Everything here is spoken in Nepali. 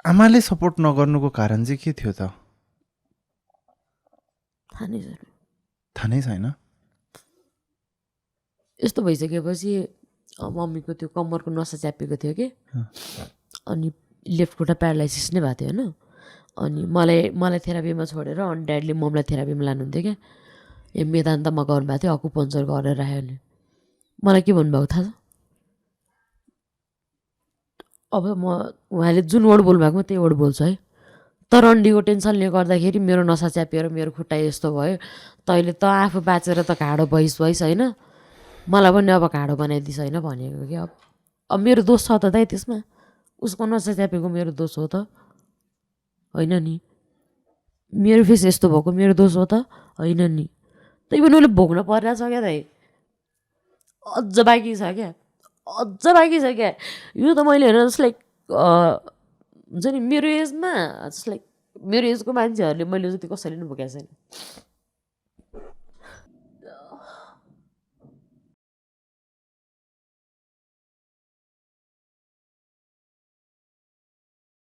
आमाले सपोर्ट नगर्नुको कारण चाहिँ के थियो त? थाहा नै छैन। थाहा नै छैन। यस्तो भइसकेपछि मम्मीको त्यो कम्मरको नसा च्यापेको थियो कि, अनि लेफ्ट खुट्टा प्यारालाइसिस नै भएको थियो होइन। अनि मलाई थेरापीमा छोडेर अनि ड्याडीले मम्मीलाई थेरापीमा लानुहुन्थ्यो क्या। यो मेदान्तमा गर्नुभएको थियो, अकुपङ्चर गरेर राख्यो भने। मलाई के भन्नुभएको थाहा छ? अब उहाँले जुन वर्ड बोल्नुभएको त्यही वर्ड बोल्छु है। तर अन्डीको टेन्सनले गर्दाखेरि मेरो नसा च्यापिएर मेरो खुट्टा यस्तो भयो, तैँले त आफू बाँचेर त घाँडो भइस होइन, मलाई पनि अब घाँडो बनाइदिस् होइन भनेको कि। अब मेरो दोष छ त दाइ त्यसमा? उसको नसा च्यापेको मेरो दोष हो त होइन नि? मेरो फेस यस्तो भएको मेरो दोष हो त होइन नि? त्यही पनि उसले भोग्न परिरहेछ क्या दाइ। अझ बाँकी छ क्या, अझ बाँकी छ क्या। यो त मैले हेर जस्ट लाइक हुन्छ नि मेरो एजमा जस्ट लाइक मेरो एजको मान्छेहरूले मैले जति कसैले पनि भोगेको छैन।